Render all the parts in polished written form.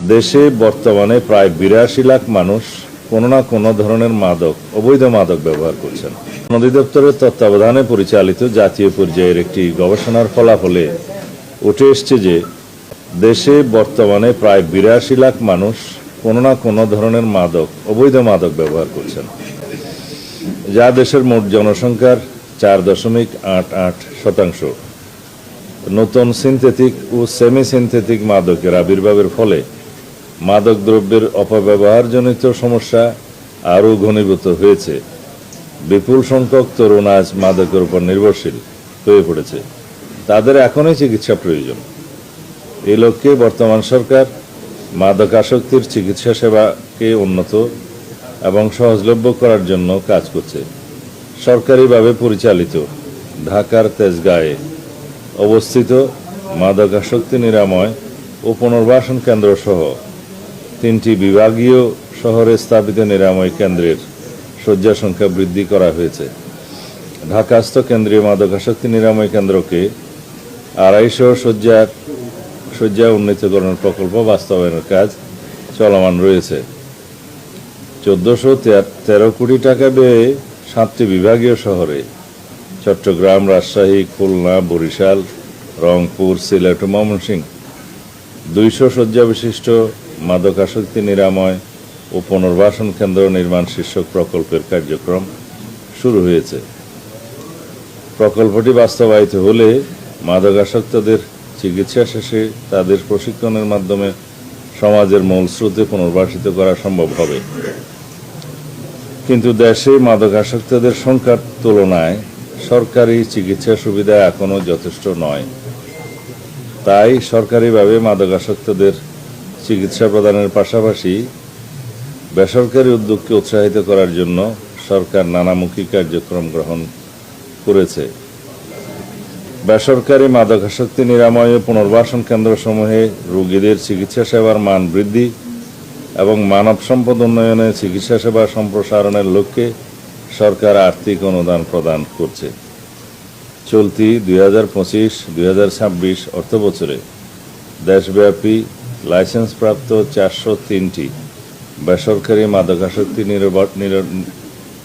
দেশে বর্তমানে প্রায় ৮২ লাখ মানুষ কোনো না কোনো ধরনের অবৈধ মাদক ব্যবহার করছেন। অধিদপ্তরের তত্ত্বাবধানে পরিচালিত জাতীয় পর্যায়ের একটি গবেষণার ফলাফলে উঠে এসেছে যে দেশে বর্তমানে প্রায় ৮২ লাখ মানুষ কোনো না কোনো ধরনের অবৈধ মাদক ব্যবহার করছেন, যা দেশের মোট জনসংখ্যার 4.88%। নতুন সিনথেটিক ও সেমি সিনথেটিক মাদকের আবির্ভাবের ফলে মাদক দ্রব্যের অপব্যবহারজনিত সমস্যা আরও ঘনীভূত হয়েছে। বিপুল সংখ্যক তরুণ আজ মাদকের উপর নির্ভরশীল হয়ে পড়েছে। তাদের এখনই চিকিৎসা প্রয়োজন। এই লক্ষ্যে বর্তমান সরকার মাদকাসক্তির চিকিৎসা সেবাকে উন্নত এবং সহজলভ্য করার জন্য কাজ করছে। সরকারিভাবে পরিচালিত ঢাকার তেজগাঁয়ে অবস্থিত মাদকাসক্তি নিরাময় ও পুনর্বাসন কেন্দ্র সহ 3টি বিভাগীয় শহরে স্থাপিত নিরাময় কেন্দ্রের শয্যা সংখ্যা বৃদ্ধি করা হয়েছে। ঢাকাস্থ কেন্দ্রীয় মাদকাসক্তি নিরাময় কেন্দ্রকে 250 শয্যা উন্নীতকরণ প্রকল্প বাস্তবায়নের কাজ চলমান রয়েছে। 1413 কোটি টাকা ব্যয়ে 7টি বিভাগীয় শহরে চট্টগ্রাম, রাজশাহী, খুলনা, বরিশাল, রংপুর, সিলেট ও ময়মনসিংহ 200 শয্যা বিশিষ্ট মাদকাসক্তি নিরাময় ও পুনর্বাসন কেন্দ্র নির্মাণ শীর্ষক প্রকল্পের কার্যক্রম শুরু হয়েছে। প্রকল্পটি বাস্তবায়িত হলে মাদকাসক্তদের চিকিৎসা শেষে তাদের প্রশিক্ষণের মাধ্যমে সমাজের মূল স্রোতে পুনর্বাসিত করা সম্ভব হবে। কিন্তু দেশে মাদকাসক্তদের সংখ্যার তুলনায় সরকারি চিকিৎসা সুবিধা এখনও যথেষ্ট নয়। তাই সরকারিভাবে মাদকাসক্তদের চিকিৎসা প্রদানের পাশাপাশি বেসরকারি উদ্যোগকে উৎসাহিত করার জন্য সরকার নানামুখী কার্যক্রম গ্রহণ করেছে। বেসরকারি মাদকাসক্তি নিরাময় ও পুনর্বাসন কেন্দ্রসমূহে রোগীদের চিকিৎসা সেবার মান বৃদ্ধি এবং মানব সম্পদ উন্নয়নে চিকিৎসা সেবা সম্প্রসারণের লক্ষ্যে সরকার আর্থিক অনুদান প্রদান করছে। চলতি 2025-2026 অর্থবছরে দেশব্যাপী লাইসেন্সপ্রাপ্ত 403টি বেসরকারি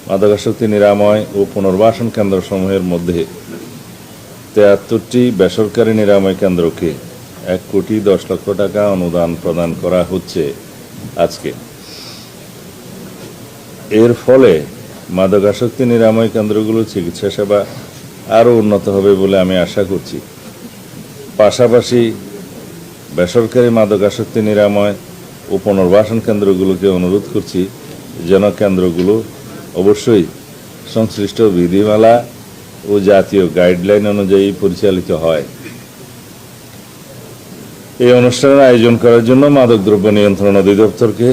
মাদকাসক্তি নিরাময় ও পুনর্বাসন কেন্দ্রসমূহের মধ্যে 73টি বেসরকারি নিরাময় কেন্দ্রকে 1,10 লক্ষ টাকা অনুদান প্রদান করা হচ্ছে আজকে। এর ফলে মাদকাসক্তি নিরাময় কেন্দ্রগুলোর চিকিৎসা সেবা আরও উন্নত হবে বলে আমি আশা করছি। পাশাপাশি বেসরকারি মাদকাসক্তি নিরাময় ও পুনর্বাসন কেন্দ্রগুলোকে অনুরোধ করছি যেন কেন্দ্রগুলো অবশ্যই সংশ্লিষ্ট বিধিমালা ও জাতীয় গাইডলাইন অনুযায়ী পরিচালিত হয়। এই অনুষ্ঠানের আয়োজন করার জন্য মাদকদ্রব্য নিয়ন্ত্রণ অধিদপ্তরকে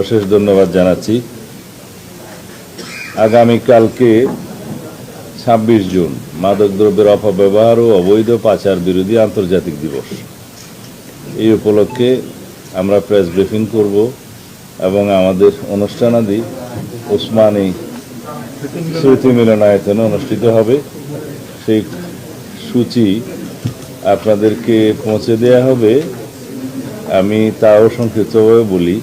অশেষ ধন্যবাদ জানাচ্ছি। আগামীকালকে 26 জুন মাদকদ্রব্যের অপব্যবহার ও অবৈধ পাচার বিরোধী আন্তর্জাতিক দিবস। এই উপলক্ষে আমরা প্রেস ব্রিফিং করব এবং আমাদের অনুষ্ঠানাদি ওসমানী স্মৃতি মিলনায়তনে অনুষ্ঠিত হবে। সেই সূচি আপনাদেরকে পৌঁছে দেওয়া হবে। আমি তাও সংক্ষিপ্তভাবে বলি,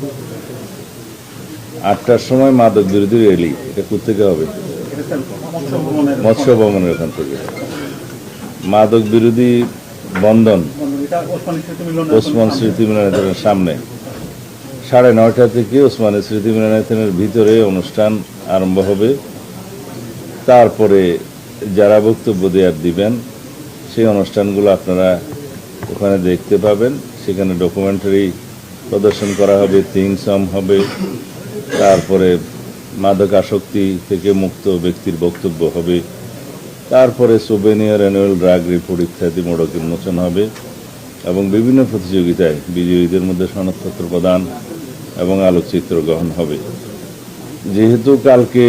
8টার সময় মাদক বিরোধী র্যালি। এটা কোথেকে হবে? মৎস্য ভবনের ওখান থেকে। মাদক বিরোধী বন্ধন ওসমান স্মৃতি মিলনায়তনের সামনে 9:30 থেকে ওসমানী স্মৃতি মিলনায়তনের ভিতরে অনুষ্ঠান আরম্ভ হবে। তারপরে যারা বক্তব্য দিবেন সেই অনুষ্ঠানগুলো আপনারা ওখানে দেখতে পাবেন। সেখানে ডকুমেন্টারি প্রদর্শন করা হবে, থিম সং হবে, তারপরে মাদক আসক্তি থেকে মুক্ত ব্যক্তির বক্তব্য হবে, তারপরে সোভেনিয়ার অ্যানুয়াল ড্রাগ রিপোর্ট ইত্যাদি মোড়ক উন্মোচন হবে এবং বিভিন্ন প্রতিযোগিতায় বিজয়ীদের মধ্যে সনদপত্র প্রদান এবং আলোকচিত্র গ্রহণ হবে। যেহেতু কালকে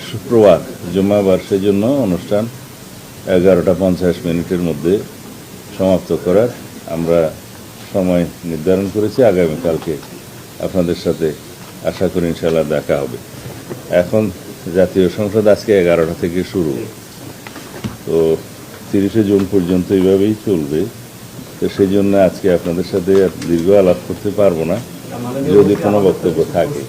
শুক্রবার জুম্মাবার, সেজন্য অনুষ্ঠান 11:50 মধ্যে সমাপ্ত করার আমরা সময় নির্ধারণ করেছি। আগামীকালকে আপনাদের সাথে আশা করি ইনশাআল্লাহ দেখা হবে। এখন জাতীয় সংসদ আজকে 11টা থেকে শুরু, তো 30শে জুন পর্যন্ত এইভাবেই চলবে। তো তো সেই জন্য আজকে আপনাদের সাথে আর দীর্ঘ আলাপ করতে পারবো না, যদি কোনো বক্তব্য থাকে।